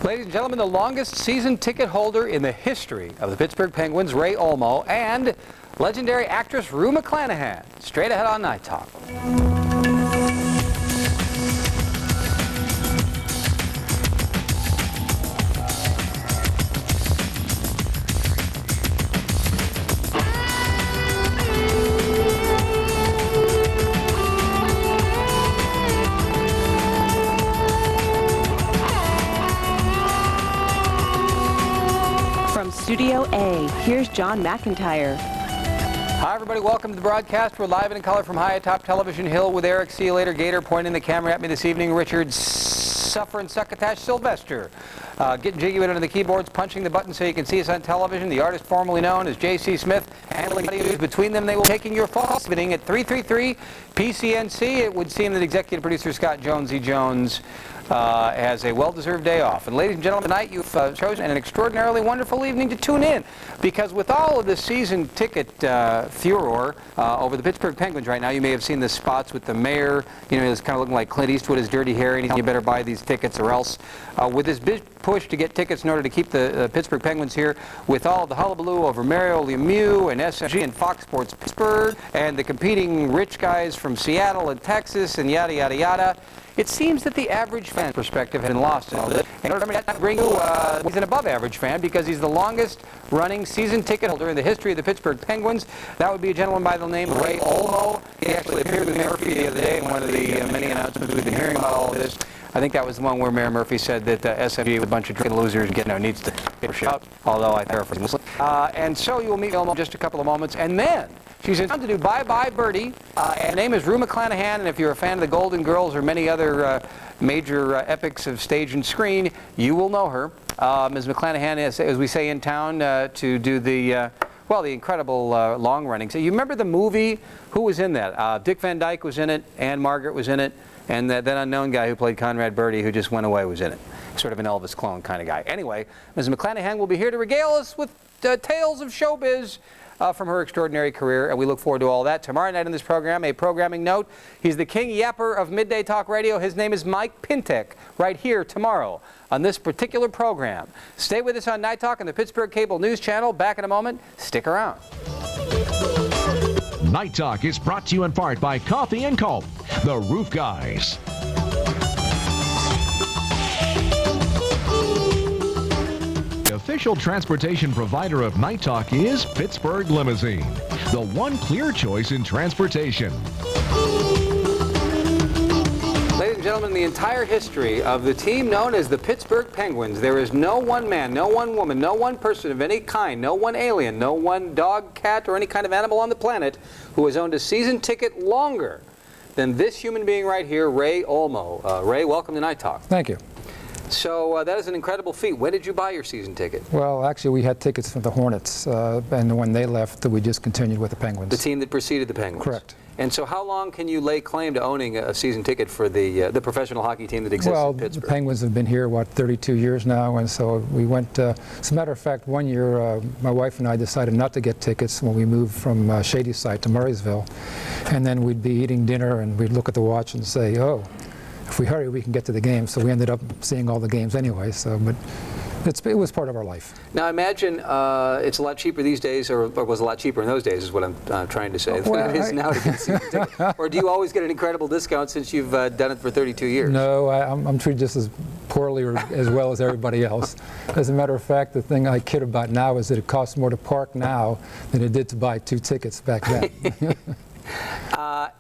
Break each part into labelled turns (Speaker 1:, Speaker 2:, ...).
Speaker 1: Ladies and gentlemen, the longest season ticket holder in the history of the Pittsburgh Penguins, Ray Olmo, and legendary actress Rue McClanahan. Straight ahead on Night Talk.
Speaker 2: From Studio A, here's John McIntyre.
Speaker 1: Hi, everybody. Welcome to the broadcast. We're live and in color from high atop Television Hill with Eric. See you later, Gator, pointing the camera at me this evening. Richard Suffering Succotash Sylvester getting jiggy with it on the keyboards, punching the button so you can see us on television. The artist formerly known as J.C. Smith handling news. Between them, they will be taking your false bidding at 333 PCNC. It would seem that executive producer Scott Jonesy Jones has a well-deserved day off. And ladies and gentlemen, tonight you've chosen an extraordinarily wonderful evening to tune in, because with all of the season ticket furor over the Pittsburgh Penguins right now, you may have seen the spots with the mayor. You know, he's kind of looking like Clint Eastwood, his dirty hair, and you better buy these tickets or else. With this big push to get tickets in order to keep the Pittsburgh Penguins here, with all the hullabaloo over Mario Lemieux and SMG and Fox Sports Pittsburgh and the competing rich guys from Seattle and Texas and yada, yada, yada, it seems that the average fan perspective has been lost in all this. And I mean, that brings you, he's an above-average fan because he's the longest-running season ticket holder in the history of the Pittsburgh Penguins. That would be a gentleman by the name of Ray Olmo. He actually appeared with Mayor Murphy the other day in one of the many announcements we've been hearing about all of this. I think that was the one where Mayor Murphy said that SMG was a bunch of drinking losers and needs to get her out, although I paraphrase. And so you will meet Olmo in just a couple of moments. And then she's in town to do Bye Bye Birdie, and her name is Rue McClanahan, and if you're a fan of the Golden Girls or many other major epics of stage and screen, you will know her. Ms. McClanahan is, as we say in town, to do the, well, the incredible long-running. So you remember the movie? Who was in that? Dick Van Dyke was in it, Anne Margaret was in it, and that unknown guy who played Conrad Birdie, who just went away, was in it. Sort of an Elvis clone kind of guy. Anyway, Ms. McClanahan will be here to regale us with tales of showbiz from her extraordinary career, and we look forward to all that. Tomorrow night on this program, a programming note. He's the king yapper of Midday Talk Radio. His name is Mike Pintek, right here tomorrow on this particular program. Stay with us on Night Talk on the Pittsburgh Cable News Channel. Back in a moment. Stick around.
Speaker 3: Night Talk is brought to you in part by Coffee & Culp, the Roof Guys. The official transportation provider of Night Talk is Pittsburgh Limousine, the one clear choice in transportation.
Speaker 1: Ladies and gentlemen, the entire history of the team known as the Pittsburgh Penguins, there is no one man, no one woman, no one person of any kind, no one alien, no one dog, cat, or any kind of animal on the planet who has owned a season ticket longer than this human being right here, Ray Olmo. Ray, welcome to Night Talk.
Speaker 4: Thank you.
Speaker 1: So that is an incredible feat. When did you buy your season ticket?
Speaker 4: Well, actually, we had tickets from the Hornets, and when they left, we just continued with the Penguins.
Speaker 1: The team that preceded the Penguins?
Speaker 4: Correct.
Speaker 1: And so how long can you lay claim to owning a season ticket for the professional hockey team that exists in Pittsburgh?
Speaker 4: Well, the Penguins have been here, 32 years now, and so we went, as a matter of fact, one year my wife and I decided not to get tickets when we moved from Shadyside to Murraysville, and then we'd be eating dinner and we'd look at the watch and say, oh, if we hurry, we can get to the game. So we ended up seeing all the games anyway, so, but it was part of our life.
Speaker 1: Now, I imagine it's a lot cheaper these days, or was a lot cheaper in those days, is what I'm trying to say, than it is now to get a season ticket. Or do you always get an incredible discount since you've done it for 32 years?
Speaker 4: No, I'm treated just as poorly or as well as everybody else. As a matter of fact, the thing I kid about now is that it costs more to park now than it did to buy 2 tickets back then.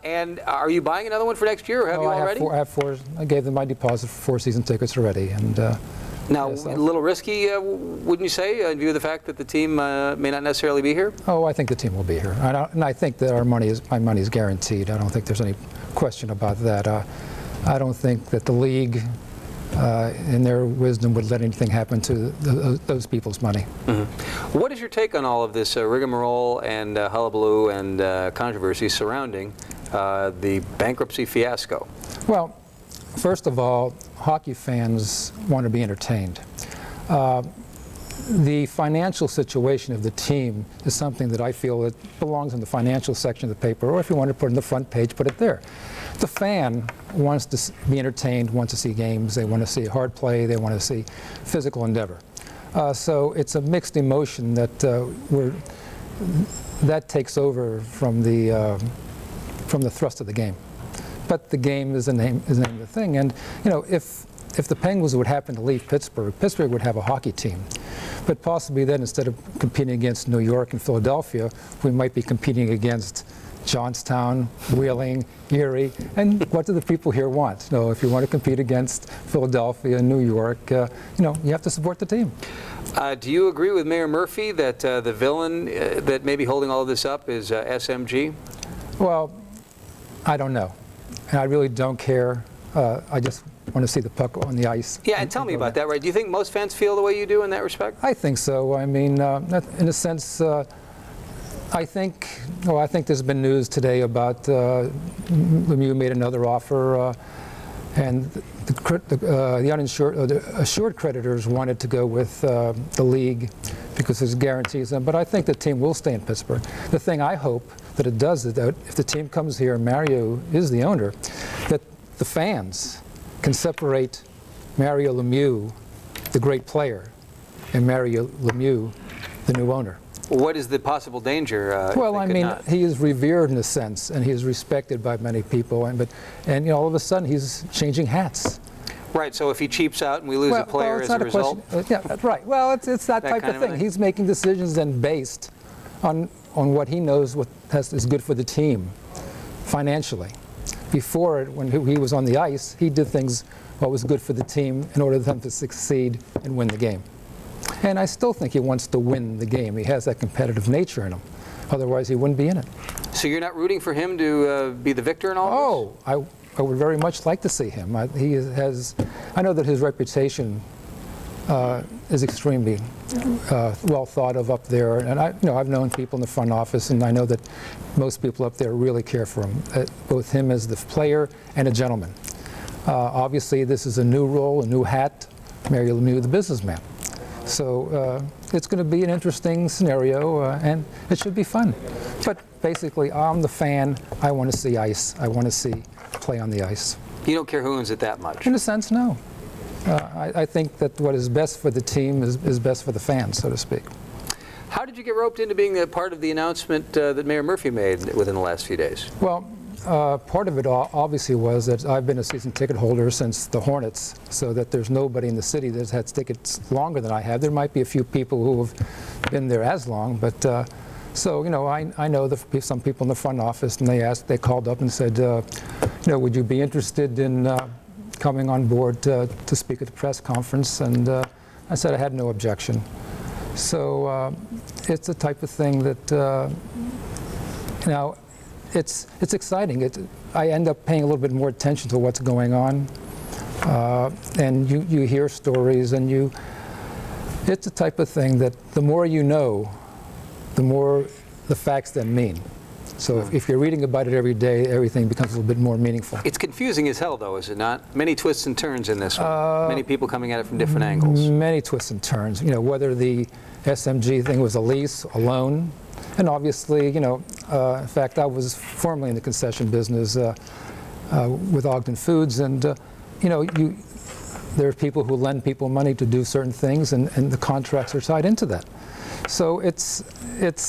Speaker 1: And are you buying another one for next year, or have you already?
Speaker 4: I have 4. I gave them my deposit for 4 season tickets already. And
Speaker 1: now, yes, a little risky, wouldn't you say, in view of the fact that the team may not necessarily be here?
Speaker 4: Oh, I think the team will be here, and I think that my money is guaranteed. I don't think there's any question about that. I don't think that the league, in their wisdom, would let anything happen to those people's money.
Speaker 1: Mm-hmm. What is your take on all of this rigmarole and hullabaloo and controversy surrounding the bankruptcy fiasco?
Speaker 4: Well, first of all, hockey fans want to be entertained. the financial situation of the team is something that I feel that belongs in the financial section of the paper, or if you want to put it in the front page, put it there. The fan wants to be entertained, wants to see games, they want to see hard play, they want to see physical endeavor. So it's a mixed emotion that that takes over from the thrust of the game. But the game is the name of the thing, and you know, if the Penguins would happen to leave Pittsburgh, Pittsburgh would have a hockey team. But possibly then, instead of competing against New York and Philadelphia, we might be competing against Johnstown, Wheeling, Erie, and what do the people here want? You know, if you want to compete against Philadelphia and New York, you know, you have to support the team.
Speaker 1: Do you agree with Mayor Murphy that the villain that may be holding all of this up is SMG?
Speaker 4: Well, I don't know. And I really don't care. I just want to see the puck on the ice.
Speaker 1: Yeah, and tell me about that, right? Do you think most fans feel the way you do in that respect?
Speaker 4: I think so. I mean, in a sense, I think there's been news today about Lemieux made another offer, and the uninsured, the assured creditors wanted to go with the league because there's guarantees. But I think the team will stay in Pittsburgh. The thing I hope that it does is that if the team comes here and Mario is the owner, that the fans can separate Mario Lemieux, the great player, and Mario Lemieux, the new owner.
Speaker 1: What is the possible danger?
Speaker 4: Well, I mean, he is revered in a sense, and he is respected by many people, and you know, all of a sudden he's changing hats.
Speaker 1: Right. So if he cheaps out and we lose a player as a result.
Speaker 4: Yeah, that's right. Well, it's that type of thing. He's making decisions then based on what he knows is good for the team financially. Before, when he was on the ice, he did things what was good for the team in order for them to succeed and win the game. And I still think he wants to win the game. He has that competitive nature in him. Otherwise, he wouldn't be in it. So
Speaker 1: you're not rooting for him to be the victor in all this?
Speaker 4: Oh, I would very much like to see him. I know that his reputation is extremely well thought of up there, and I've known people in the front office, and I know that most people up there really care for him, both him as the player and a gentleman. Obviously, this is a new role, a new hat, Mario Lemieux, the businessman. So it's going to be an interesting scenario, and it should be fun. But basically, I'm the fan. I want to see ice. I want to see play on the ice.
Speaker 1: You don't care who owns it that much?
Speaker 4: In a sense, no. I think that what is best for the team is best for the fans, so to speak.
Speaker 1: How did you get roped into being a part of the announcement that Mayor Murphy made within the last few days?
Speaker 4: Well, part of it obviously was that I've been a season ticket holder since the Hornets, so that there's nobody in the city that's had tickets longer than I have. There might be a few people who have been there as long, but so I know some people in the front office, and they called up and said, would you be interested in coming on board to speak at the press conference? And I said I had no objection. So it's the type of thing that it's exciting. I end up paying a little bit more attention to what's going on, and you hear stories, and it's the type of thing that the more you know, the more the facts then mean. So if you're reading about it every day, everything becomes a little bit more meaningful. It's
Speaker 1: confusing as hell, though, is it not? Many twists and turns in this one. Many people coming at it from different angles.
Speaker 4: Many twists and turns. Whether the SMG thing was a lease, a loan, and obviously, in fact, I was formerly in the concession business with Ogden Foods, and there are people who lend people money to do certain things, and the contracts are tied into that. So it's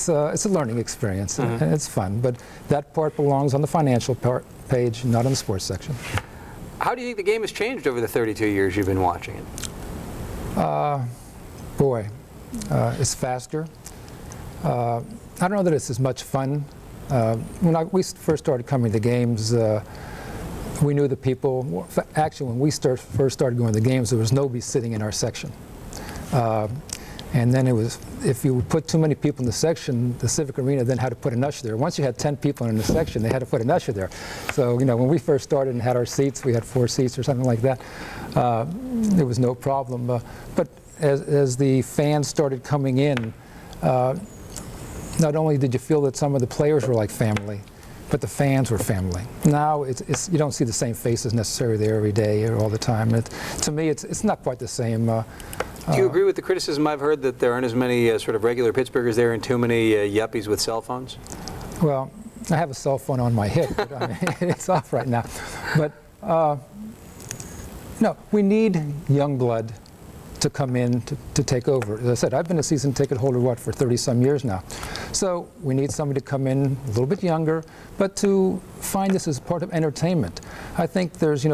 Speaker 4: a learning experience, and it's fun. But that part belongs on the financial page, not on the sports section.
Speaker 1: How do you think the game has changed over the 32 years you've been watching it?
Speaker 4: It's faster. I don't know that it's as much fun. When we first started coming to games, we knew the people. Actually, when we first started going to the games, there was nobody sitting in our section. And then if you put too many people in the section, the Civic Arena then had to put an usher there. Once you had 10 people in the section, they had to put an usher there. So, when we first started and had our seats, we had 4 seats or something like that. There was no problem. But as the fans started coming in, not only did you feel that some of the players were like family, but the fans were family. Now you don't see the same faces necessarily there every day or all the time. To me, it's not quite the same.
Speaker 1: Do you agree with the criticism I've heard that there aren't as many sort of regular Pittsburghers there and too many yuppies with cell phones?
Speaker 4: Well, I have a cell phone on my hip, but I mean, it's off right now. But no, we need young blood to come in to take over. As I said, I've been a season ticket holder, for 30-some years now. So we need somebody to come in a little bit younger, but to find this as part of entertainment. I think there's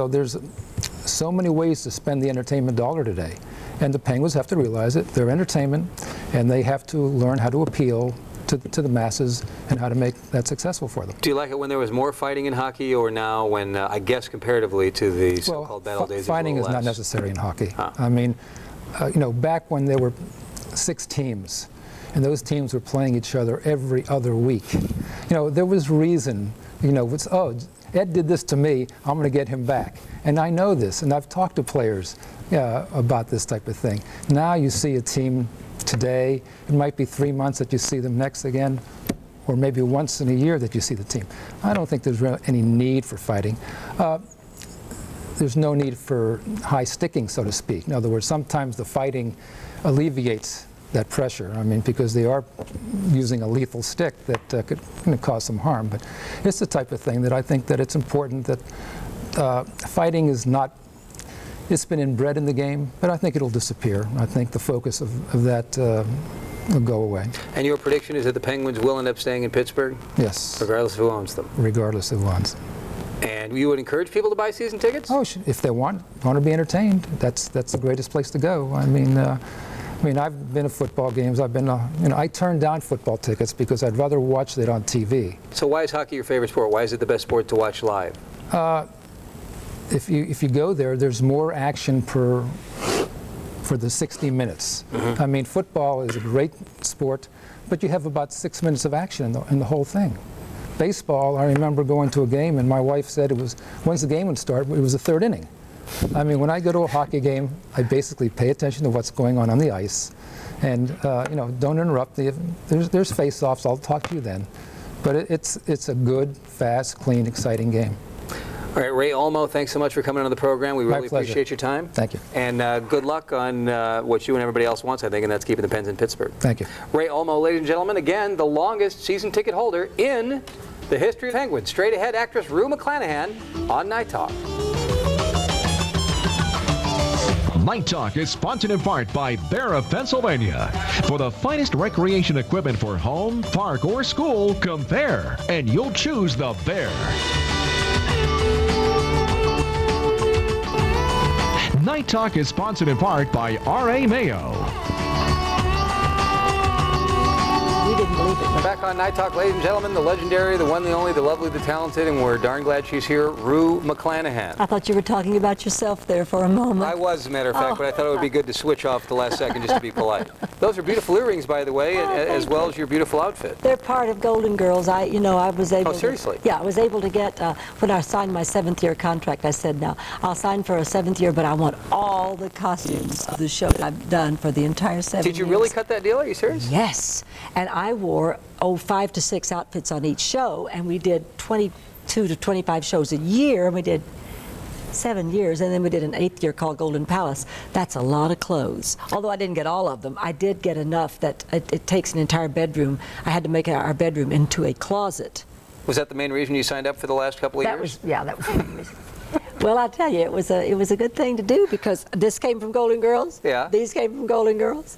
Speaker 4: so many ways to spend the entertainment dollar today. And the Penguins have to realize it. They're entertainment, and they have to learn how to appeal to the masses and how to make that successful for them.
Speaker 1: Do you like it when there was more fighting in hockey, or now when, I guess comparatively to the so-called battle days,
Speaker 4: fighting is not necessary in hockey. I mean, back when there were 6 teams, and those teams were playing each other every other week, there was reason, oh, Ed did this to me, I'm going to get him back. And I know this, and I've talked to players about this type of thing. Now you see a team today, it might be 3 months that you see them next again, or maybe once in a year that you see the team. I don't think there's any need for fighting. There's no need for high sticking, so to speak. In other words, sometimes the fighting alleviates that pressure. I mean, because they are using a lethal stick that could cause some harm. But it's the type of thing that I think that it's important that fighting is not, it's been inbred in the game, but I think it'll disappear. I think the focus of that will go away. And your prediction is that the Penguins will end up staying in Pittsburgh? Yes. Regardless of who owns them? Regardless of who owns them. And you would encourage people to buy season tickets? Oh, if they want to be entertained, that's the greatest place to go. I mean, I've been to football games. I've been, I turned down football tickets because I'd rather watch it on TV. So why is hockey your favorite sport? Why is it the best sport to watch live? If you go there, there's more action for the 60 minutes. Mm-hmm. I mean, football is a great sport, but you have about 6 minutes of action in the whole thing. Baseball, I remember going to a game, and my wife said once the game would start, it was the 3rd inning. I mean, when I go to a hockey game, I basically pay attention to what's going on the ice, and don't interrupt. There's face-offs. I'll talk to you then, but it's a good, fast, clean, exciting game. All right, Ray Olmo, thanks so much for coming on the program. We really appreciate your time. Thank you. And good luck on what you and everybody else wants, I think, and that's keeping the Pens in Pittsburgh. Thank you. Ray Olmo, ladies and gentlemen, again, the longest season ticket holder in the history of Penguins. Straight ahead, actress Rue McClanahan on Night Talk.
Speaker 3: Night Talk is sponsored in part by Bear of Pennsylvania. For the finest recreation equipment for home, park, or school, compare, and you'll choose the Bear. Night Talk is sponsored in part by R.A. Mayo.
Speaker 5: You didn't believe it.
Speaker 1: Back on Night Talk, ladies and gentlemen, the legendary, the one, the only, the lovely, the talented, and we're darn glad she's here, Rue McClanahan.
Speaker 5: I thought you were talking about yourself there for a moment.
Speaker 1: I was, as a matter of fact, but I thought it would be good to switch off the last second just to be polite. Those are beautiful earrings, by the way, as well as your beautiful outfit.
Speaker 5: They're part of Golden Girls. I was able.
Speaker 1: Oh, seriously?
Speaker 5: I was able to get when I signed my 7th-year contract. I said, "Now I'll sign for a 7th year, but I want all the costumes of the show that I've done for the entire 7 years."
Speaker 1: Did you really cut that deal? Are you serious?
Speaker 5: Yes, and I wore 5 to 6 outfits on each show, and we did 22 to 25 shows a year, and we did 7 years, and then we did an 8th year called Golden Palace. That's a lot of clothes. Although I didn't get all of them, I did get enough that it takes an entire bedroom. I had to make our bedroom into a closet.
Speaker 1: Was that the main reason you signed up for the last couple of years?
Speaker 5: That was the main reason. Well, I'll tell you, it was a good thing to do because this came from Golden Girls. Yeah. These came from Golden Girls.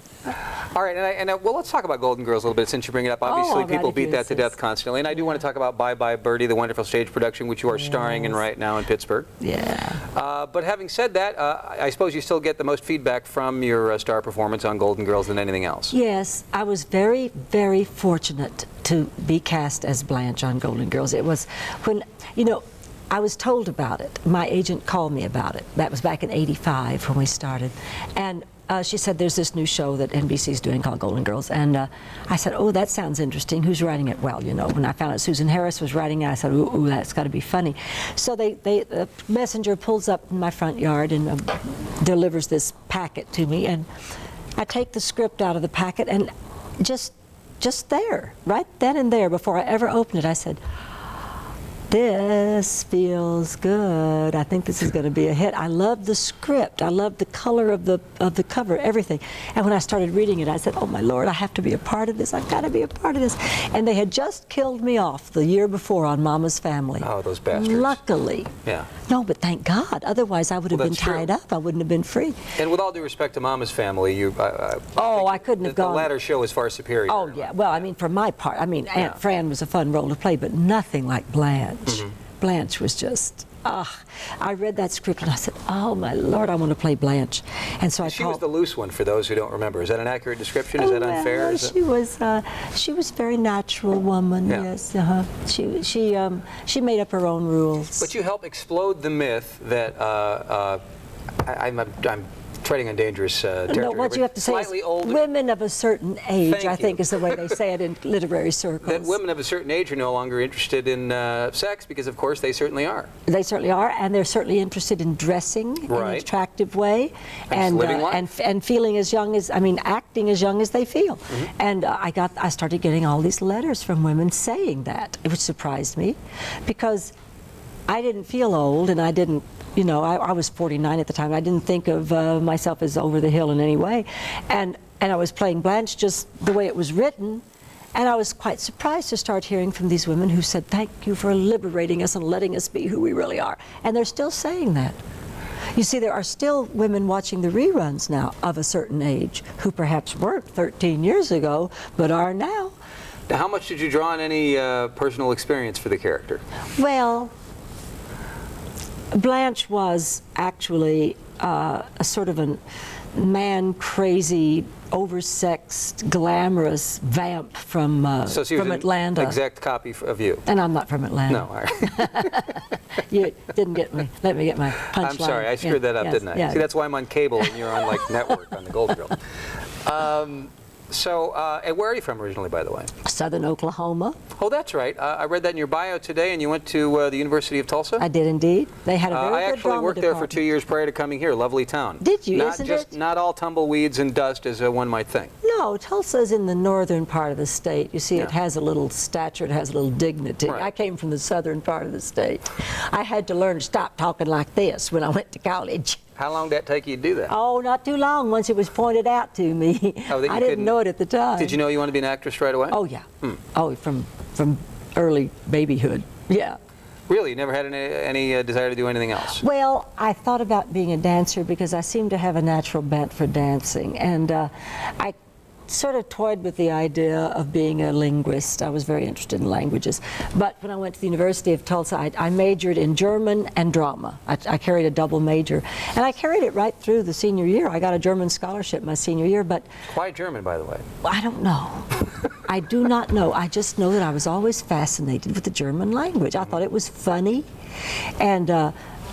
Speaker 1: All right, and well, let's talk about Golden Girls a little bit since you bring it up. Obviously, people beat that to death constantly, and I do want to talk about Bye Bye Birdie, the wonderful stage production which you are starring in right now in Pittsburgh.
Speaker 5: Yeah.
Speaker 1: But having said that, I suppose you still get the most feedback from your star performance on Golden Girls than anything else.
Speaker 5: Yes, I was very, very fortunate to be cast as Blanche on Golden Girls. It was when, I was told about it. My agent called me about it. That was back in '85 when we started. And she said, there's this new show that NBC's doing called Golden Girls. And I said, oh, that sounds interesting. Who's writing it? Well, when I found out Susan Harris was writing it, I said, ooh, that's got to be funny. So the messenger pulls up in my front yard and delivers this packet to me. And I take the script out of the packet, and just there, right then and there, before I ever opened it, I said, this feels good. I think this is going to be a hit. I love the script. I love the color of the cover, everything. And when I started reading it, I said, oh my Lord, I have to be a part of this. I've got to be a part of this. And they had just killed me off the year before on Mama's Family.
Speaker 1: Oh, those bastards.
Speaker 5: Luckily.
Speaker 1: Yeah.
Speaker 5: No, but thank God. Otherwise, I would have
Speaker 1: Well,
Speaker 5: been
Speaker 1: that's true.
Speaker 5: tied up. I wouldn't have been free.
Speaker 1: And with all due respect to Mama's Family, you.
Speaker 5: I couldn't have gone.
Speaker 1: The latter show is far superior.
Speaker 5: Oh yeah. Well, I mean, for my part, I mean, Aunt Fran was a fun role to play, but nothing like Blanche. Blanche was just. I read that script and I said, oh my Lord, I want to play Blanche. And so
Speaker 1: She was the loose one, for those who don't remember. Is that an accurate description? Is that unfair?
Speaker 5: She was a very natural woman.
Speaker 1: Yeah.
Speaker 5: Yes. She made up her own rules.
Speaker 1: But you helped explode the myth that I'm treading on dangerous territory.
Speaker 5: No, what you have to say is
Speaker 1: older,
Speaker 5: women of a certain age,
Speaker 1: Thank
Speaker 5: I think
Speaker 1: you.
Speaker 5: is the way they say it in literary circles.
Speaker 1: that women of a certain age are no longer interested in sex, because of course they certainly are.
Speaker 5: They certainly are, and they're certainly interested in dressing in an attractive way, and
Speaker 1: living life.
Speaker 5: and feeling as young as, I mean, acting as young as they feel. And I started getting all these letters from women saying that, which surprised me, because I didn't feel old, and I didn't. You know, I was 49 at the time. I didn't think of myself as over the hill in any way, and I was playing Blanche just the way it was written. And I was quite surprised to start hearing from these women who said, thank you for liberating us and letting us be who we really are. And they're still saying that. You see, there are still women watching the reruns now of a certain age who perhaps weren't 13 years ago, but are now.
Speaker 1: Now, how much did you draw on any personal experience for the character?
Speaker 5: Well, Blanche was actually a sort of a man-crazy, oversexed, glamorous vamp from
Speaker 1: So she was
Speaker 5: Atlanta.
Speaker 1: An exact copy of you.
Speaker 5: And I'm not from Atlanta.
Speaker 1: No, all right.
Speaker 5: You didn't get me. Let me get my punchline.
Speaker 1: I'm sorry, I screwed that up, didn't I?
Speaker 5: Yeah.
Speaker 1: See, that's why I'm on cable and you're on, like, network on the Golden Girls. And where are you from originally, by the way?
Speaker 5: Southern Oklahoma.
Speaker 1: Oh, that's right. I read that in your bio today, and you went to the University of Tulsa?
Speaker 5: I did indeed. They had a very
Speaker 1: I
Speaker 5: good
Speaker 1: actually
Speaker 5: drama
Speaker 1: worked there for
Speaker 5: department.
Speaker 1: 2 years prior to coming here. Lovely town.
Speaker 5: Did you?
Speaker 1: Not
Speaker 5: Isn't it?
Speaker 1: Not all tumbleweeds and dust, as one might think.
Speaker 5: No, Tulsa's in the northern part of the state. You see, it has a little stature, it has a little dignity.
Speaker 1: Right.
Speaker 5: I came from the southern part of the state. I had to learn to stop talking like this when I went to college.
Speaker 1: How long did that take you to do that?
Speaker 5: Oh, not too long, once it was pointed out to me.
Speaker 1: Oh, that you
Speaker 5: I didn't
Speaker 1: couldn't-
Speaker 5: know it at the time.
Speaker 1: Did you know you wanted to be an actress right away?
Speaker 5: Oh, yeah. Oh, from early babyhood. Yeah.
Speaker 1: Really? You never had any desire to do anything else?
Speaker 5: Well, I thought about being a dancer because I seem to have a natural bent for dancing, and I sort of toyed with the idea of being a linguist. I was very interested in languages. But when I went to the University of Tulsa, I majored in German and drama. I carried a double major. And I carried it right through the senior year. I got a German scholarship my senior year, but
Speaker 1: Why German, by the way?
Speaker 5: I don't know. I do not know. I just know that I was always fascinated with the German language. I thought it was funny and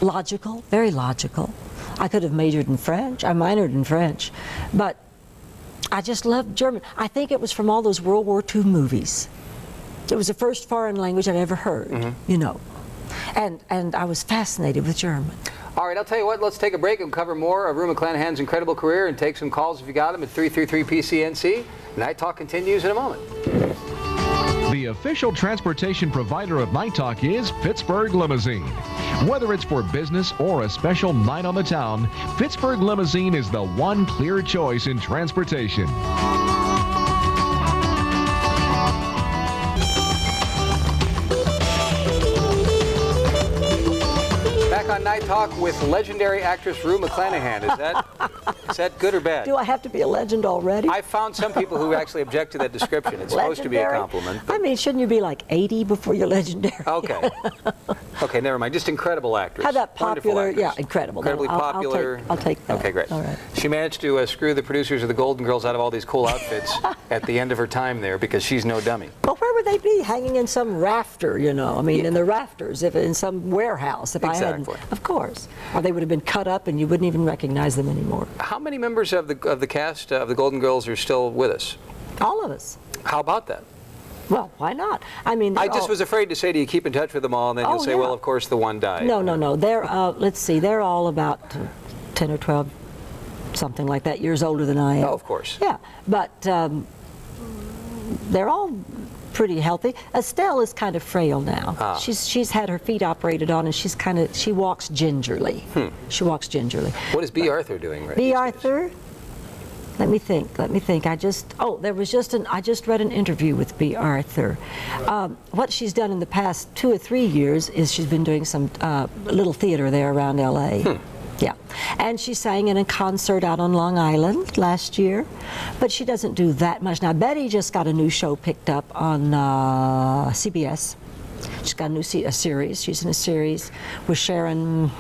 Speaker 5: logical, very logical. I could have majored in French. I minored in French. But I just loved German. I think it was from all those World War II movies. It was the first foreign language I'd ever heard, you know. And I was fascinated with German.
Speaker 1: All right, I'll tell you what, let's take a break and cover more of Rue McClanahan's incredible career and take some calls if you got them at 333-PCNC. Night Talk continues in a moment.
Speaker 3: The official transportation provider of Night Talk is Pittsburgh Limousine. Whether it's for business or a special night on the town, Pittsburgh Limousine is the one clear choice in transportation.
Speaker 1: Back on Night Talk with legendary actress Rue McClanahan. Is that good or bad?
Speaker 5: Do I have to be a legend already?
Speaker 1: I found some people who actually object to that description. It's supposed to be a
Speaker 5: Legendary?
Speaker 1: compliment.
Speaker 5: I mean, shouldn't you be like 80 before you're legendary?
Speaker 1: Okay. Okay, never mind. Just incredible actress.
Speaker 5: How about
Speaker 1: Wonderful
Speaker 5: popular?
Speaker 1: actress.
Speaker 5: Yeah, incredible.
Speaker 1: Incredibly popular.
Speaker 5: I'll take that.
Speaker 1: Okay, great.
Speaker 5: All right.
Speaker 1: She managed to screw the producers of the Golden Girls out of all these cool outfits at the end of her time there because she's no dummy.
Speaker 5: Well, where would they be? Hanging in some rafter, you know? I mean, in the rafters, if in some warehouse, if I hadn't.
Speaker 1: Exactly.
Speaker 5: Of course. Or they would have been cut up and you wouldn't even recognize them anymore.
Speaker 1: How many members of the cast of the Golden Girls are still with us?
Speaker 5: All of us.
Speaker 1: How about that?
Speaker 5: Well, why not? I mean,
Speaker 1: I just was afraid to say to you, keep in touch with them all, and then you'll
Speaker 5: Oh,
Speaker 1: say,
Speaker 5: yeah.
Speaker 1: well, of course, the one died.
Speaker 5: No. They're, let's see, they're all about 10 or 12, something like that, years older than I am.
Speaker 1: Oh, of course.
Speaker 5: Yeah, but they're all pretty healthy. Estelle is kind of frail now. She's had her feet operated on, and she walks gingerly. She walks gingerly.
Speaker 1: What is B. Arthur doing right
Speaker 5: B.
Speaker 1: now?
Speaker 5: Arthur? Let me think. I just read an interview with B. Arthur. What she's done in the past 2 or 3 years is she's been doing some little theater there around L.A. Yeah, and she sang in a concert out on Long Island last year, but she doesn't do that much. Now, Betty just got a new show picked up on CBS. She's got a series. She's in a series with Sharon.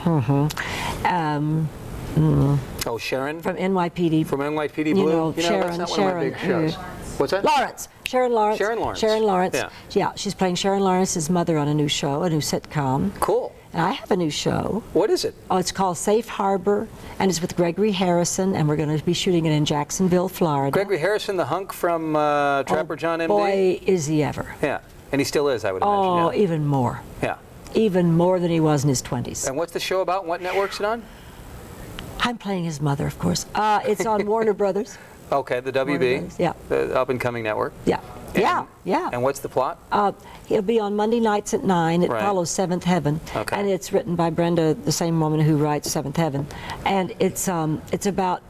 Speaker 1: Oh, Sharon?
Speaker 5: From NYPD.
Speaker 1: From NYPD Blue?
Speaker 5: Sharon,
Speaker 1: that's not one of my big shows. What's that?
Speaker 5: Lawrence. Sharon Lawrence.
Speaker 1: Sharon Lawrence.
Speaker 5: Sharon Lawrence.
Speaker 1: Yeah.
Speaker 5: She's playing Sharon Lawrence's mother on a new show, a new sitcom.
Speaker 1: Cool.
Speaker 5: And I have a new show.
Speaker 1: What is it?
Speaker 5: Oh, it's called Safe Harbor, and it's with Gregory Harrison, and we're going to be shooting it in Jacksonville, Florida.
Speaker 1: Gregory Harrison, the hunk from Trapper John, M.D.?
Speaker 5: Boy, is he ever.
Speaker 1: Yeah, and he still is, I would imagine.
Speaker 5: Oh,
Speaker 1: yeah.
Speaker 5: even more.
Speaker 1: Yeah.
Speaker 5: Even more than he was in his 20s.
Speaker 1: And what's the show about? What network's it on?
Speaker 5: I'm playing his mother, of course. It's on Warner Brothers.
Speaker 1: Okay, the WB.
Speaker 5: Yeah.
Speaker 1: The up-and-coming network.
Speaker 5: Yeah.
Speaker 1: And,
Speaker 5: yeah.
Speaker 1: And what's the plot?
Speaker 5: It'll be on Monday nights at 9. It follows Seventh Heaven.
Speaker 1: Okay.
Speaker 5: And it's written by Brenda, the same woman who writes Seventh Heaven. And it's about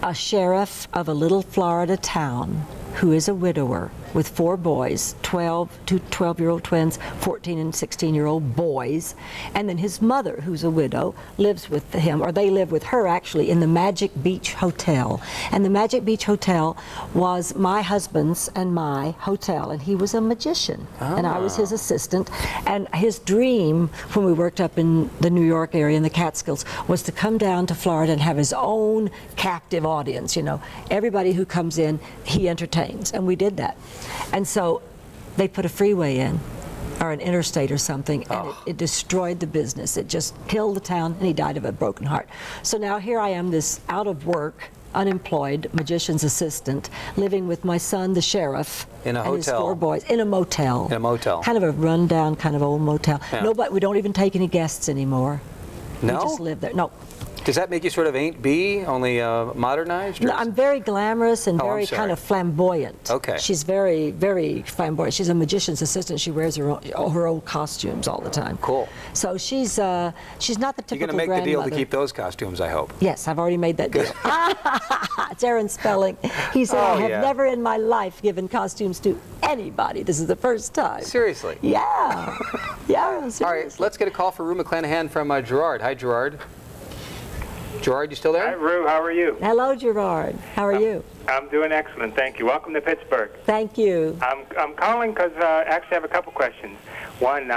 Speaker 5: a sheriff of a little Florida town who is a widower with 4 boys, 2 12-year-old twins, 14 and 16-year-old boys, and then his mother, who's a widow, lives with him, or they live with her actually, in the Magic Beach Hotel. And the Magic Beach Hotel was my husband's and my hotel, and he was a magician, and I was his assistant. And his dream, when we worked up in the New York area, in the Catskills, was to come down to Florida and have his own captive audience. Everybody who comes in, he entertains, and we did that. And so they put a freeway in, or an interstate or something, and it destroyed the business. It just killed the town, and he died of a broken heart. So now here I am, this out of work, unemployed magician's assistant, living with my son, the sheriff,
Speaker 1: in a
Speaker 5: and his
Speaker 1: hotel.
Speaker 5: 4 boys, in a motel.
Speaker 1: In a motel.
Speaker 5: Kind of a rundown, kind of old motel.
Speaker 1: Yeah.
Speaker 5: Nobody, we don't even take any guests anymore.
Speaker 1: No?
Speaker 5: We just live there. No.
Speaker 1: Does that make you sort of Ain't B, only modernized?
Speaker 5: No, I'm very glamorous and very kind of flamboyant.
Speaker 1: Okay.
Speaker 5: She's very, very flamboyant. She's a magician's assistant. She wears her old costumes all the time.
Speaker 1: Cool.
Speaker 5: So she's not the typical grandmother.
Speaker 1: You're going to make the deal to keep those costumes, I hope.
Speaker 5: Yes, I've already made that deal. It's Aaron Spelling. He said, I have never in my life given costumes to anybody. This is the first time.
Speaker 1: Seriously?
Speaker 5: Yeah. Yeah, seriously.
Speaker 1: All right, let's get a call for Rue McClanahan from Gerard. Hi, Gerard. Gerard, you still there?
Speaker 6: Hi, Rue. How are you?
Speaker 5: Hello, Gerard. How are you?
Speaker 6: I'm doing excellent, thank you. Welcome to Pittsburgh.
Speaker 5: Thank you.
Speaker 6: I'm calling because actually I have a couple questions. One,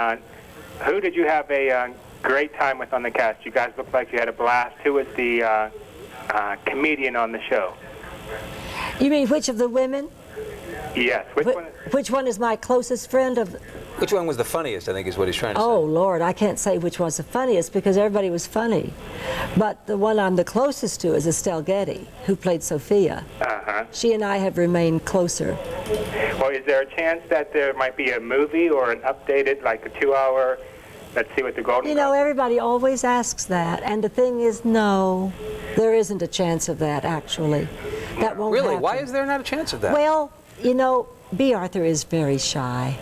Speaker 6: who did you have a great time with on the cast? You guys looked like you had a blast. Who was the comedian on the show?
Speaker 5: You mean which of the women?
Speaker 6: Yes.
Speaker 5: Which one is my closest friend of?
Speaker 1: Which one was the funniest, I think is what he's trying to say.
Speaker 5: Oh, Lord, I can't say which one's the funniest because everybody was funny. But the one I'm the closest to is Estelle Getty, who played Sophia. She and I have remained closer.
Speaker 6: Well, is there a chance that there might be a movie or an updated, like a 2-hour, let's see what the Golden Globes...
Speaker 5: Everybody always asks that, and the thing is, no, there isn't a chance of that, actually. That won't happen.
Speaker 1: Really? Why is there not a chance of that?
Speaker 5: Well, B. Arthur is very shy.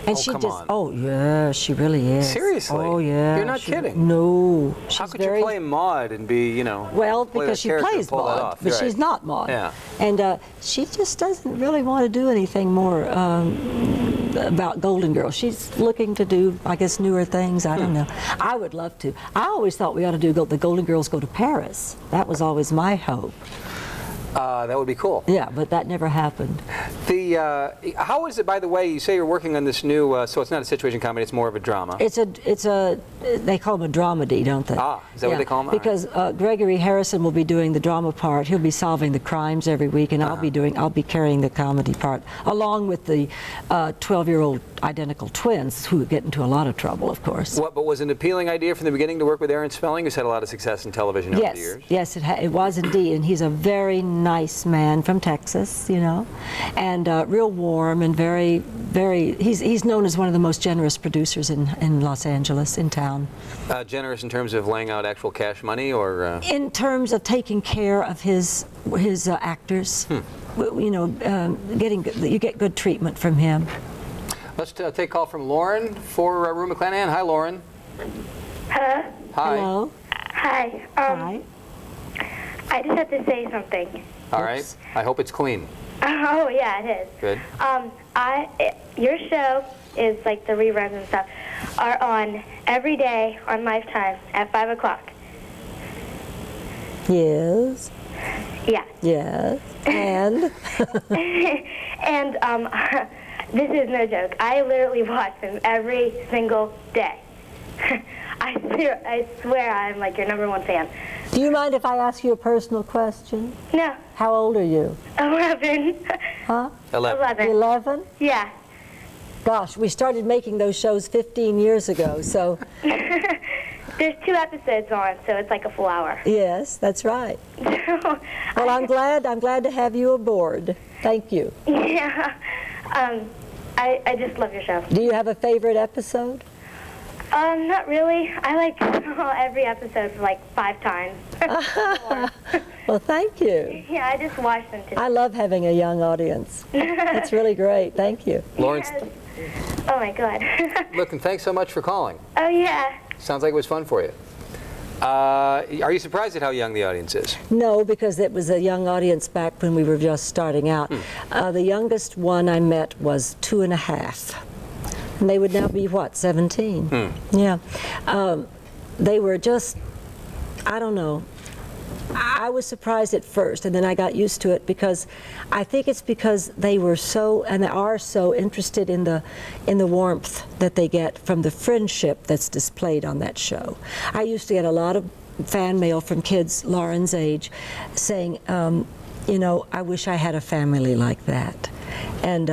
Speaker 5: And she
Speaker 1: come
Speaker 5: just,
Speaker 1: on.
Speaker 5: oh yeah, she really is.
Speaker 1: Seriously?
Speaker 5: Oh yeah.
Speaker 1: You're not kidding?
Speaker 5: No.
Speaker 1: How could you play Maud and be,
Speaker 5: Well, because she plays Maud, but she's not Maud.
Speaker 1: Yeah.
Speaker 5: And she just doesn't really want to do anything more about Golden Girls. She's looking to do, I guess, newer things. I don't know. I would love to. I always thought we ought to do the Golden Girls go to Paris. That was always my hope.
Speaker 1: That would be cool.
Speaker 5: Yeah, but that never happened.
Speaker 1: How is it, by the way, you say you're working on this new, so it's not a situation comedy, it's more of a drama.
Speaker 5: It's a, they call them a dramedy, don't they?
Speaker 1: Is that what they call them?
Speaker 5: Because Gregory Harrison will be doing the drama part. He'll be solving the crimes every week, and I'll be carrying the comedy part, along with the 12-year-old identical twins who get into a lot of trouble, of course.
Speaker 1: But was it an appealing idea from the beginning to work with Aaron Spelling, who's had a lot of success in television over the years?
Speaker 5: Yes, it was indeed, and he's a very nice man from Texas, and and real warm and very, he's known as one of the most generous producers in Los Angeles, in town.
Speaker 1: Generous in terms of laying out actual cash money, or?
Speaker 5: In terms of taking care of his actors. You know, you get good treatment from him.
Speaker 1: Let's take a call from Lauren for Rue McClanahan. Hi, Lauren.
Speaker 7: Hello?
Speaker 1: Hi.
Speaker 5: Hello.
Speaker 7: Hi.
Speaker 5: Hi.
Speaker 7: I just have to say something.
Speaker 1: All right. I hope it's clean.
Speaker 7: Oh, yeah, it is.
Speaker 1: Good.
Speaker 7: Your show is like the reruns and stuff are on every day on Lifetime at 5 o'clock.
Speaker 5: Yes.
Speaker 7: Yeah.
Speaker 5: Yes. And?
Speaker 7: And this is no joke. I literally watch them every single day. I swear I'm like your #1 fan.
Speaker 5: Do you mind if I ask you a personal question?
Speaker 7: No.
Speaker 5: How old are you?
Speaker 7: 11.
Speaker 5: Huh?
Speaker 1: 11.
Speaker 5: 11?
Speaker 7: Yeah.
Speaker 5: Gosh, we started making those shows 15 years ago, so...
Speaker 7: There's 2 episodes on, so it's like a full hour.
Speaker 5: Yes, that's right. Well, I'm glad to have you aboard. Thank you.
Speaker 7: Yeah. I just love your show.
Speaker 5: Do you have a favorite episode?
Speaker 7: Not really. I like every episode for like 5 times.
Speaker 5: Well, thank you.
Speaker 7: Yeah, I just watched them today.
Speaker 5: I love having a young audience. It's really great. Thank you.
Speaker 1: Lauren,
Speaker 7: Yes. Oh my God.
Speaker 1: look, and thanks so much for calling.
Speaker 7: Oh yeah.
Speaker 1: Sounds like it was fun for you. Are you surprised at how young the audience is?
Speaker 5: No, because it was a young audience back when we were just starting out. The youngest one I met was 2.5. And they would now be, what, 17? Yeah. They were just, I don't know. I was surprised at first, and then I got used to it, because I think it's because they were so, and they are so interested in the warmth that they get from the friendship that's displayed on that show. I used to get a lot of fan mail from kids Lauren's age saying, you know, I wish I had a family like that. And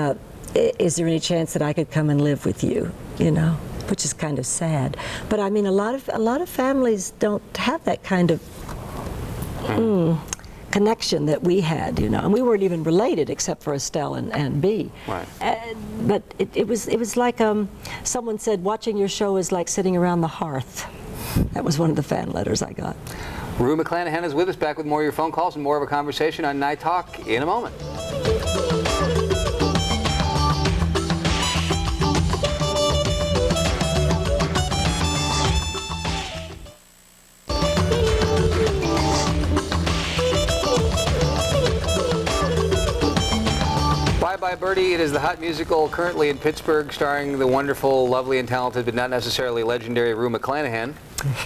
Speaker 5: is there any chance that I could come and live with you, you know, which is kind of sad. But I mean, a lot of families don't have that kind of connection that we had, you know, and we weren't even related except for Estelle and Bea.
Speaker 1: Right.
Speaker 5: But it was like someone said, watching your show is like sitting around the hearth. That was one of the fan letters I got.
Speaker 1: Rue McClanahan is with us, back with more of your phone calls and more of a conversation on Night Talk in a moment. Bye Birdie. It is the hot musical currently in Pittsburgh, starring the wonderful, lovely, and talented, but not necessarily legendary Rue McClanahan,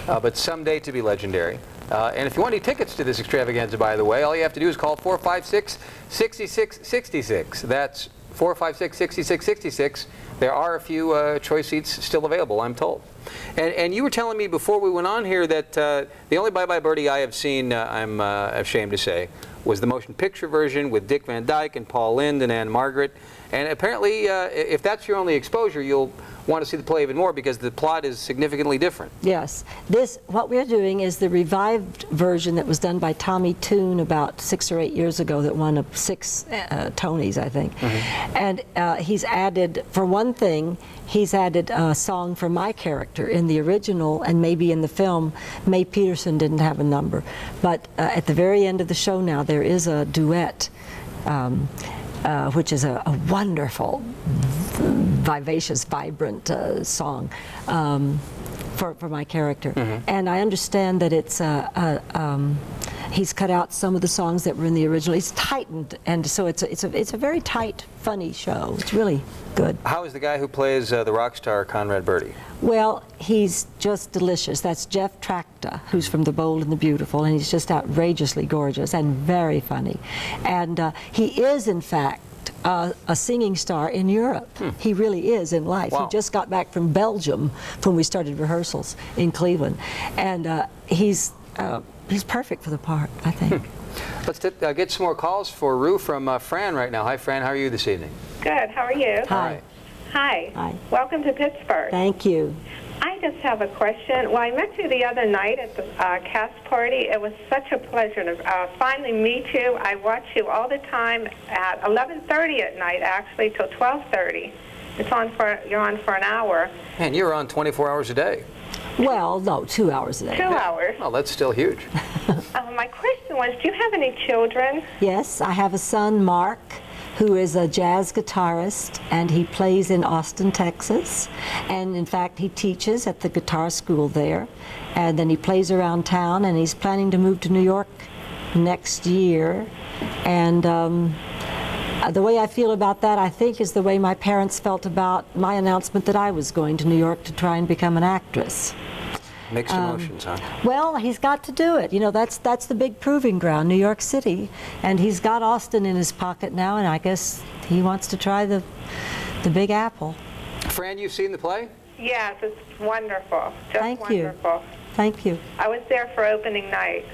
Speaker 1: but someday to be legendary. And if you want any tickets to this extravaganza, by the way, all you have to do is call 456-6666. That's 456-6666. There are a few choice seats still available, I'm told. And you were telling me before we went on here that the only Bye Bye Birdie I have seen, I'm ashamed to say, was the motion picture version with Dick Van Dyke and Paul Lynde and Anne Margaret. And apparently, if that's your only exposure, you'll want to see the play even more, because the plot is significantly different.
Speaker 5: Yes. What we're doing is the revived version that was done by Tommy Tune about 6 or 8 years ago, that won 6 Tonys, I think. And he's added, for one thing, he's added a song for my character. In the original, and maybe in the film, Mae Peterson didn't have a number. But at the very end of the show now, there is a duet, which is a wonderful, vivacious, vibrant song for my character. And I understand that it's he's cut out some of the songs that were in the original. He's tightened, and so it's a very tight, funny show. It's really good.
Speaker 1: How is the guy who plays the rock star Conrad Birdie?
Speaker 5: Well, he's just delicious. That's Jeff Tracta, who's from The Bold and the Beautiful, and he's just outrageously gorgeous and very funny. And he is, in fact, a singing star in Europe. He really is in life.
Speaker 1: Wow.
Speaker 5: He just got back from Belgium when we started rehearsals in Cleveland, and he's perfect for the part, I think.
Speaker 1: Let's get some more calls for Rue from Fran right now. Hi, Fran. How are you this evening?
Speaker 8: Good. How are you?
Speaker 5: Hi.
Speaker 8: Hi.
Speaker 5: Hi.
Speaker 8: Welcome to Pittsburgh.
Speaker 5: Thank you.
Speaker 8: I just have a question. Well, I met you the other night at the cast party. It was such a pleasure to finally meet you. I watch you all the time at 11:30 at night, actually, till 12:30. You're on for an hour.
Speaker 1: Man, you're on 24 hours a day.
Speaker 5: Well, no, 2 hours a day.
Speaker 8: 2 hours.
Speaker 1: Oh, that's still huge.
Speaker 8: My question was, do you have any children?
Speaker 5: Yes, I have a son, Mark, who is a jazz guitarist, and he plays in Austin, Texas. And in fact, he teaches at the guitar school there. And then he plays around town, and he's planning to move to New York next year. And the way I feel about that, I think, is the way my parents felt about my announcement that I was going to New York to try and become an actress.
Speaker 1: Mixed emotions, huh?
Speaker 5: Well, he's got to do it. You know, that's the big proving ground, New York City. And he's got Austin in his pocket now, and I guess he wants to try the Big Apple.
Speaker 1: Fran, you've seen the play?
Speaker 8: Yes, it's wonderful. Just
Speaker 5: Thank
Speaker 8: wonderful.
Speaker 5: you. Thank you.
Speaker 8: I was there for opening night.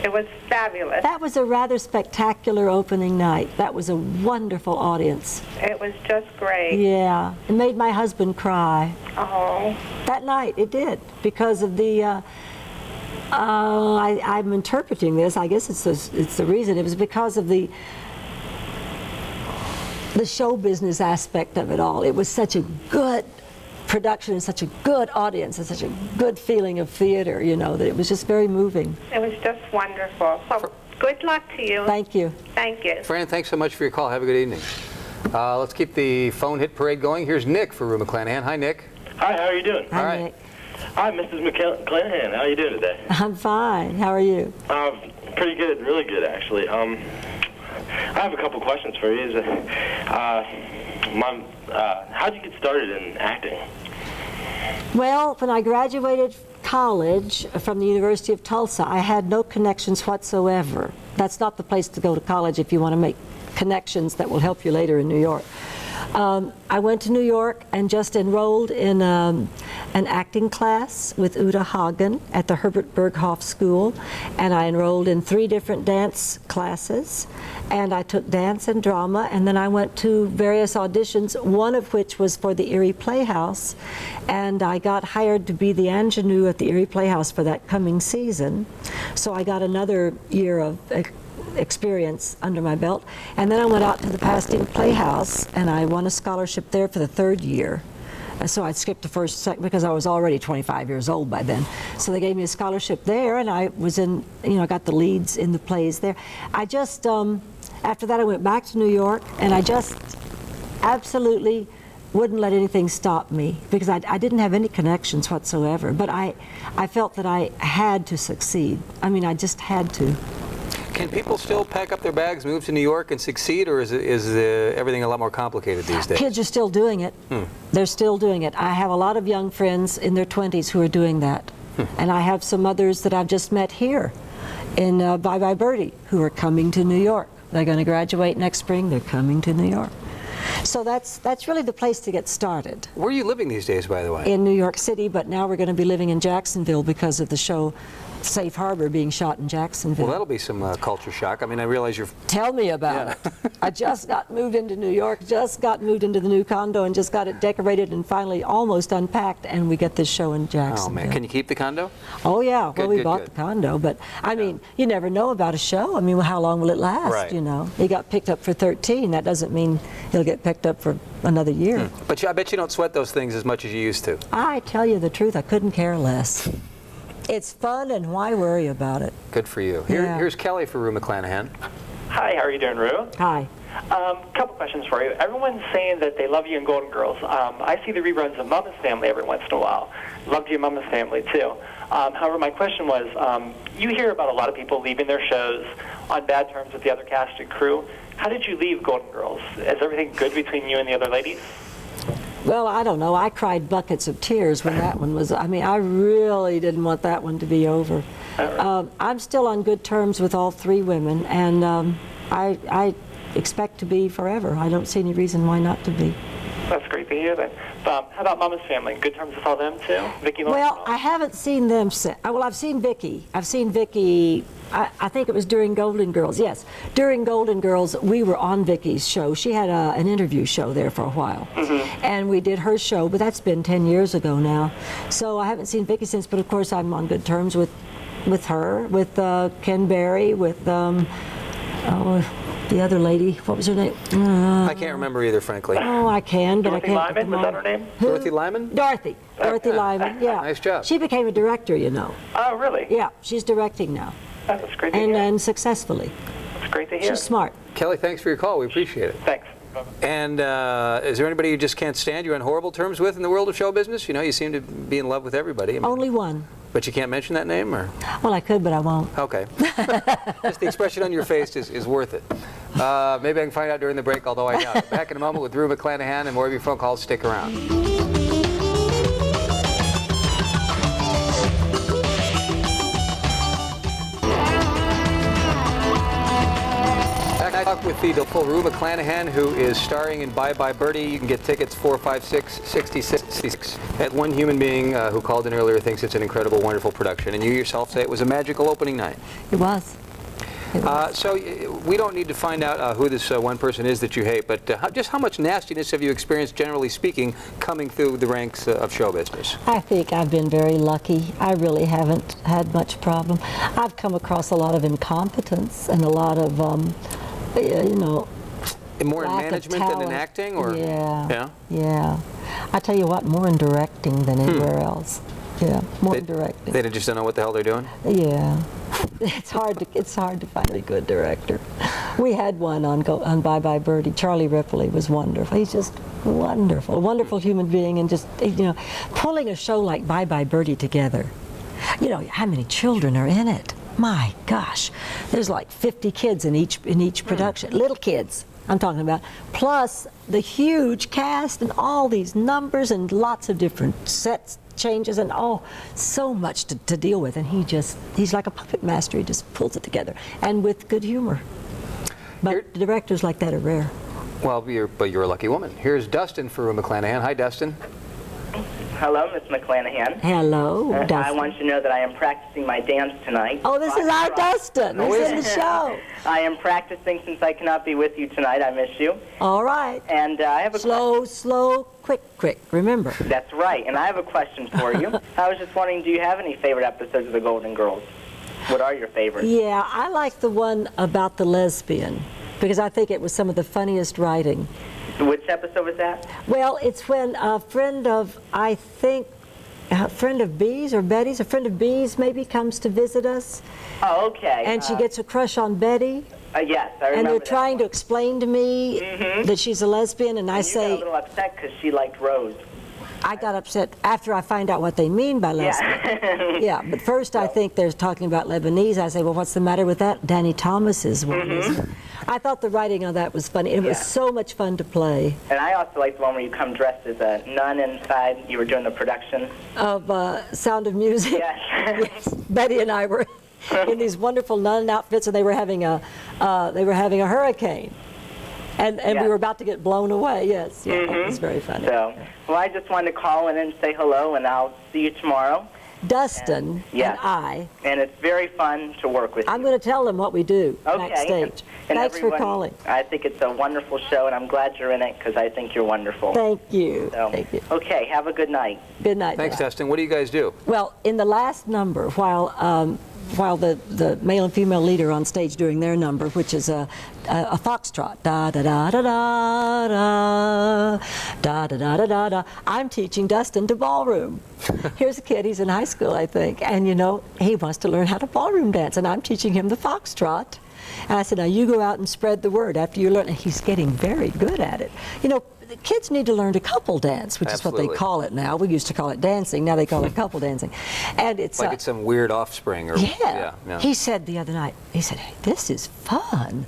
Speaker 8: It was fabulous.
Speaker 5: That was a rather spectacular opening night. That was a wonderful audience.
Speaker 8: It was just great.
Speaker 5: Yeah, it made my husband cry.
Speaker 8: Oh.
Speaker 5: That night, it did, because of the, I'm interpreting this, I guess it's the reason, it was because of the show business aspect of it all. It was such a good production and such a good audience and such a good feeling of theater, you know, that it was just very moving.
Speaker 8: It was just wonderful. Well, good luck to you.
Speaker 5: Thank you.
Speaker 8: Thank you.
Speaker 1: Fran, thanks so much for your call. Have a good evening. Let's keep the phone hit parade going. Here's Nick for Rue McClanahan. Hi, Nick.
Speaker 9: Hi, how are you doing?
Speaker 5: Hi,
Speaker 1: All right.
Speaker 5: Nick.
Speaker 9: Hi, Mrs. McClanahan. How are you doing today?
Speaker 5: I'm fine. How are you?
Speaker 9: Pretty good, really good, actually. I have a couple questions for you. How did you get started in acting?
Speaker 5: Well, when I graduated college from the University of Tulsa, I had no connections whatsoever. That's not the place to go to college if you want to make connections that will help you later in New York. I went to New York and just enrolled in an acting class with Uta Hagen at the Herbert Berghoff School, and I enrolled in 3 different dance classes, and I took dance and drama, and then I went to various auditions, one of which was for the Erie Playhouse, and I got hired to be the ingenue at the Erie Playhouse for that coming season. So I got another year of experience under my belt, and then I went out to the Pasadena Playhouse and I won a scholarship there for the 3rd year. So I skipped the first second because I was already 25 years old by then. So they gave me a scholarship there, and I was in, you know, I got the leads in the plays there. I just, after that I went back to New York, and I just absolutely wouldn't let anything stop me because I didn't have any connections whatsoever, but I felt that I had to succeed. I mean, I just had to.
Speaker 1: Can people still pack up their bags, move to New York, and succeed, or is everything a lot more complicated these days?
Speaker 5: Kids are still doing it. They're still doing it. I have a lot of young friends in their 20s who are doing that. And I have some others that I've just met here in Bye Bye Birdie who are coming to New York. They're going to graduate next spring. They're coming to New York. So that's really the place to get started.
Speaker 1: Where are you living these days, by the way?
Speaker 5: In New York City, but now we're going to be living in Jacksonville because of the show Safe Harbor being shot in Jacksonville.
Speaker 1: Well, that'll be some culture shock. I mean, I realize you're...
Speaker 5: Tell me about it. I just got moved into New York, just got moved into the new condo, and just got it decorated and finally almost unpacked, and we get this show in Jacksonville.
Speaker 1: Oh, man. Can you keep the condo?
Speaker 5: Oh, yeah.
Speaker 1: Good,
Speaker 5: well, we
Speaker 1: good,
Speaker 5: bought
Speaker 1: good.
Speaker 5: the condo, but, I mean, you never know about a show. I mean, how long will it last,
Speaker 1: Right.
Speaker 5: you know? It got picked up for 13. That doesn't mean it'll get picked up for another year.
Speaker 1: But I bet you don't sweat those things as much as you used to.
Speaker 5: I tell you the truth, I couldn't care less. It's fun, and why worry about it?
Speaker 1: Good for you.
Speaker 5: Yeah.
Speaker 1: Here's Kelly for Rue McClanahan.
Speaker 10: Hi, how are you doing, Rue?
Speaker 5: Hi.
Speaker 10: Couple questions for you. Everyone's saying that they love you in Golden Girls. I see the reruns of Mama's Family every once in a while. Loved you in Mama's Family, too. However, my question was, you hear about a lot of people leaving their shows on bad terms with the other cast and crew. How did you leave Golden Girls? Is everything good between you and the other ladies?
Speaker 5: Well, I don't know. I cried buckets of tears when that one was, I mean, I really didn't want that one to be over. I'm still on good terms with all 3 women, and I expect to be forever. I don't see any reason why not to be.
Speaker 10: That's great to hear then. How about Mama's Family? Good terms with all them, too? Vicki?
Speaker 5: Well, I haven't seen them since. Well, I've seen Vicki. I've seen Vicki I think it was during Golden Girls. Yes, during Golden Girls, we were on Vicky's show. She had an interview show there for a while, and we did her show. But that's been 10 years ago now, so I haven't seen Vicky since. But of course, I'm on good terms with her, with Ken Berry, with the other lady. What was her name?
Speaker 1: I can't remember either, frankly.
Speaker 5: Oh, I can, but
Speaker 10: Dorothy
Speaker 5: I can't.
Speaker 10: Lyman, was that her name?
Speaker 1: Dorothy Lyman?
Speaker 5: Dorothy Lyman. Yeah.
Speaker 1: Nice job.
Speaker 5: She became a director, you know.
Speaker 10: Oh, really?
Speaker 5: Yeah, she's directing now,
Speaker 10: That's great to hear.
Speaker 5: and successfully.
Speaker 10: That's great to hear.
Speaker 5: She's smart.
Speaker 1: Kelly, thanks for your call. We appreciate it.
Speaker 10: Thanks.
Speaker 1: And is there anybody you just can't stand, you're on horrible terms with in the world of show business? You know, you seem to be in love with everybody. I mean,
Speaker 5: Only one.
Speaker 1: but you can't mention that name, or?
Speaker 5: Well, I could, but I won't.
Speaker 1: Okay. Just the expression on your face is worth it. Maybe I can find out during the break, although I doubt it. Back in a moment with Rue McClanahan and more of your phone calls. Stick around. Talk with the delightful Rue McClanahan, who is starring in Bye Bye Birdie. You can get tickets 456-6666. That one human being who called in earlier thinks it's an incredible, wonderful production, and you yourself say it was a magical opening night.
Speaker 5: It was.
Speaker 1: So we don't need to find out who this one person is that you hate, but just how much nastiness have you experienced, generally speaking, coming through the ranks of show business?
Speaker 5: I think I've been very lucky. I really haven't had much problem. I've come across a lot of incompetence and a lot of, you know,
Speaker 1: More in
Speaker 5: lack of
Speaker 1: management than in
Speaker 5: talent.
Speaker 1: acting, or
Speaker 5: Yeah. I tell you what, more in directing than anywhere else. Yeah, more in directing.
Speaker 1: They just don't know what the hell they're doing?
Speaker 5: Yeah, it's hard to find a good director. We had one on Bye Bye Birdie. Charlie Ripley was wonderful. He's just wonderful, a wonderful human being, and just, you know, pulling a show like Bye Bye Birdie together. You know, how many children are in it? My gosh, there's like 50 kids in each production, little kids. I'm talking about, plus the huge cast and all these numbers and lots of different sets changes and so much to deal with, and he's like a puppet master. He just pulls it together, and with good humor. But directors like that are rare.
Speaker 1: Well, you're a lucky woman. Here's Dustin for Rue McClanahan. Hi, Dustin.
Speaker 11: Hello, Miss McClanahan.
Speaker 5: Hello, Dustin.
Speaker 11: I want you to know that I am practicing my dance tonight.
Speaker 5: Oh, this is our Dustin. He's in the show.
Speaker 11: I am practicing since I cannot be with you tonight. I miss you.
Speaker 5: All right.
Speaker 11: And I have a
Speaker 5: slow, quick. Remember.
Speaker 11: That's right. And I have a question for you. I was just wondering, do you have any favorite episodes of The Golden Girls? What are your favorites?
Speaker 5: Yeah, I like the one about the lesbian because I think it was some of the funniest writing.
Speaker 11: Which episode was that?
Speaker 5: Well, it's when a friend of, I think, a friend of Bee's or Betty's, a friend of Bee's maybe comes to visit us.
Speaker 11: Oh, okay.
Speaker 5: And she gets a crush on Betty.
Speaker 11: Yes, I remember.
Speaker 5: And they're trying to explain to me that she's a lesbian, and I say...
Speaker 11: You got a little upset because she liked Rose.
Speaker 5: I got upset after I find out what they mean by lesbian. Yeah, but first I think they're talking about Lebanese. I say, well, what's the matter with that? Danny Thomas's one, isn't it? I thought the writing on that was funny. It was so much fun to play.
Speaker 11: And I also like the one where you come dressed as a nun inside. You were doing the production.
Speaker 5: Of Sound of Music.
Speaker 11: Yes.
Speaker 5: Yes. Betty and I were in these wonderful nun outfits, and they were having a hurricane. And we were about to get blown away, yes. Yeah, it was very funny.
Speaker 11: So, well, I just wanted to call in and say hello, and I'll see you tomorrow.
Speaker 5: Dustin and I.
Speaker 11: And it's very fun to work with you.
Speaker 5: I'm going to tell them what we do
Speaker 11: okay.
Speaker 5: backstage.
Speaker 11: And
Speaker 5: Thanks for calling.
Speaker 11: I think it's a wonderful show, and I'm glad you're in it because I think you're wonderful.
Speaker 5: Thank you.
Speaker 11: So,
Speaker 5: Thank you.
Speaker 11: Okay, have a good night.
Speaker 5: Good night.
Speaker 1: Thanks, Dustin. What do you guys do?
Speaker 5: Well, in the last number, while the male and female leader on stage doing their number, which is a foxtrot, da da da da da da da da da da da, I'm teaching Dustin to ballroom. Here's a kid, he's in high school, I think, and you know, he wants to learn how to ballroom dance, and I'm teaching him the foxtrot. And I said, now you go out and spread the word after you learn. And he's getting very good at it. You know, the kids need to learn to couple dance, which is what they call it now. We used to call it dancing. Now they call it couple dancing. And it's
Speaker 1: like it's some weird offspring. Or, yeah.
Speaker 5: He said the other night, he said, hey, this is fun.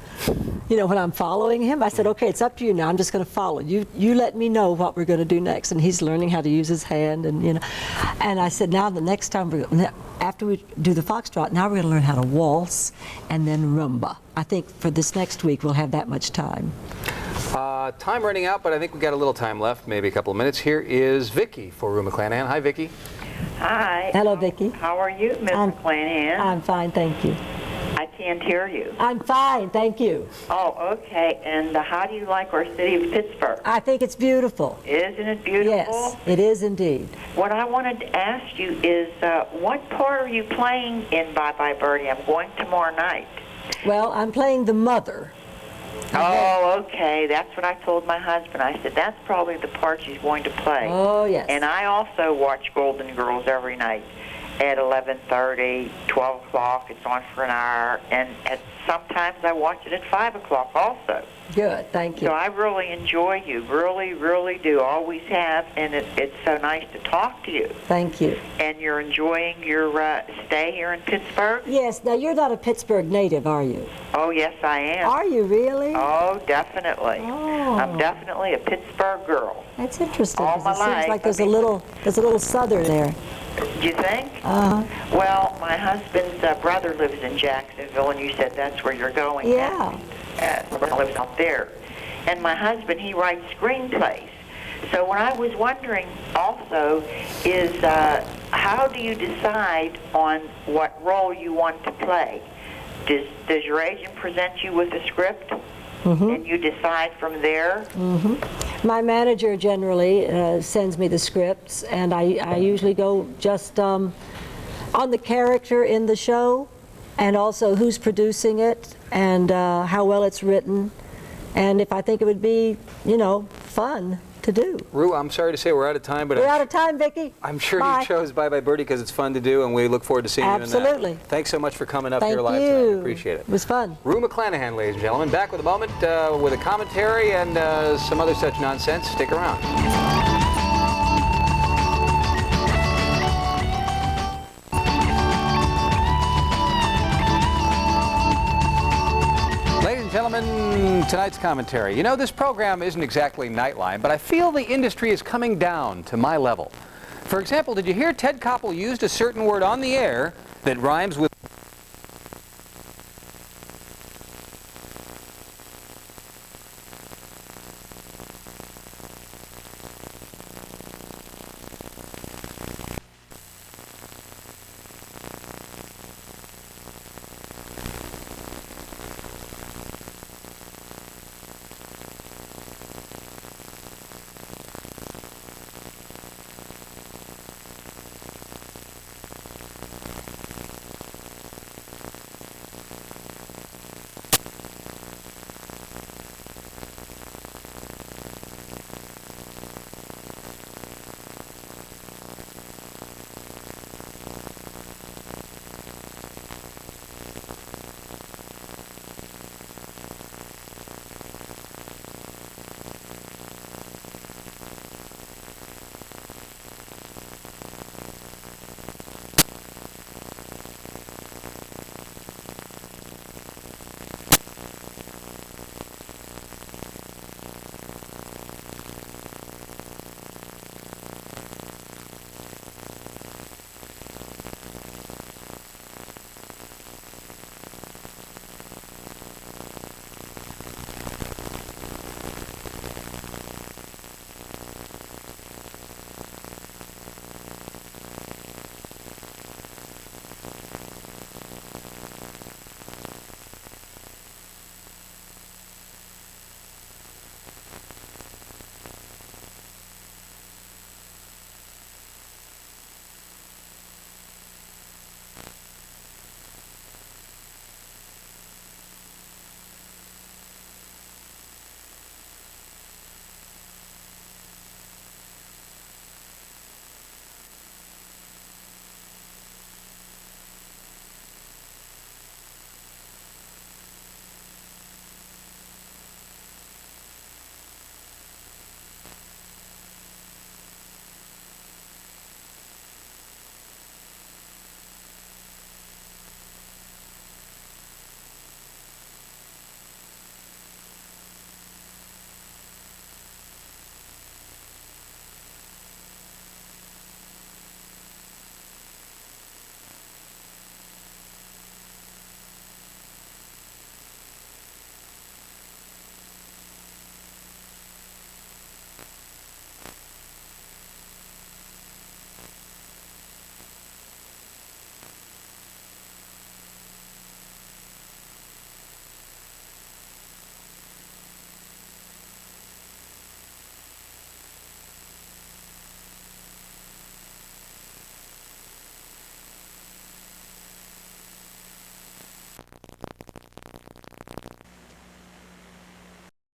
Speaker 5: You know, when I'm following him, I said, okay, it's up to you now. I'm just going to follow. You let me know what we're going to do next. And he's learning how to use his hand. And, you know, and I said, now the next time, after we do the foxtrot, now we're going to learn how to waltz and then rumba. I think for this next week, we'll have that much time.
Speaker 1: Time running out, but I think we've got a little time left, maybe a couple of minutes. Here is Vicki for Rue McClanahan. Hi, Vicki.
Speaker 12: Hi.
Speaker 5: Hello, Vicki.
Speaker 12: How are you, Ms. McClanahan?
Speaker 5: I'm fine, thank you.
Speaker 12: can't hear you.
Speaker 5: I'm fine, thank you.
Speaker 12: Oh, okay. And how do you like our city of Pittsburgh?
Speaker 5: I think it's beautiful.
Speaker 12: Isn't it beautiful?
Speaker 5: Yes, it is indeed.
Speaker 12: What I wanted to ask you is, what part are you playing in Bye Bye Birdie? I'm going tomorrow night.
Speaker 5: Well, I'm playing the mother.
Speaker 12: Oh, okay. That's what I told my husband. I said, that's probably the part she's going to play.
Speaker 5: Oh, yes.
Speaker 12: And I also watch Golden Girls every night at 11:30, 12 o'clock. It's on for an hour. And sometimes I watch it at 5 o'clock also.
Speaker 5: Good, thank you.
Speaker 12: So I really enjoy you. Really, really do. Always have. And it's so nice to talk to you.
Speaker 5: Thank you.
Speaker 12: And you're enjoying your stay here in Pittsburgh?
Speaker 5: Yes. Now, you're not a Pittsburgh native, are you?
Speaker 12: Oh, yes, I am.
Speaker 5: Are you really?
Speaker 12: Oh, definitely.
Speaker 5: Oh.
Speaker 12: I'm definitely a Pittsburgh girl.
Speaker 5: That's interesting.
Speaker 12: All my
Speaker 5: it seems
Speaker 12: life.
Speaker 5: like there's a little southern there.
Speaker 12: Do you think?
Speaker 5: Uh-huh.
Speaker 12: Well, my husband's brother lives in Jacksonville, and you said that's where you're going.
Speaker 5: Yeah.
Speaker 12: My brother lives out there. And my husband, he writes screenplays. So what I was wondering also is how do you decide on what role you want to play? Does your agent present you with a script, and you decide from there?
Speaker 5: My manager generally sends me the scripts, and I usually go just on the character in the show, and also who's producing it, and how well it's written, and if I think it would be, fun to do.
Speaker 1: Rue, I'm sorry to say we're out of time, but
Speaker 5: We're out of time, Vicki.
Speaker 1: I'm sure
Speaker 5: Bye.
Speaker 1: you chose Bye Bye Birdie because it's fun to do, and we look forward to seeing you in that.
Speaker 5: Absolutely.
Speaker 1: Thanks so much for coming up
Speaker 5: Thank
Speaker 1: here live
Speaker 5: you.
Speaker 1: tonight. We appreciate it.
Speaker 5: It was fun.
Speaker 1: Rue McClanahan, ladies and gentlemen, back with a moment with a commentary and some other such nonsense. Stick around. Ladies and gentlemen, tonight's commentary. You know, this program isn't exactly Nightline, but I feel the industry is coming down to my level. For example, did you hear Ted Koppel used a certain word on the air that rhymes with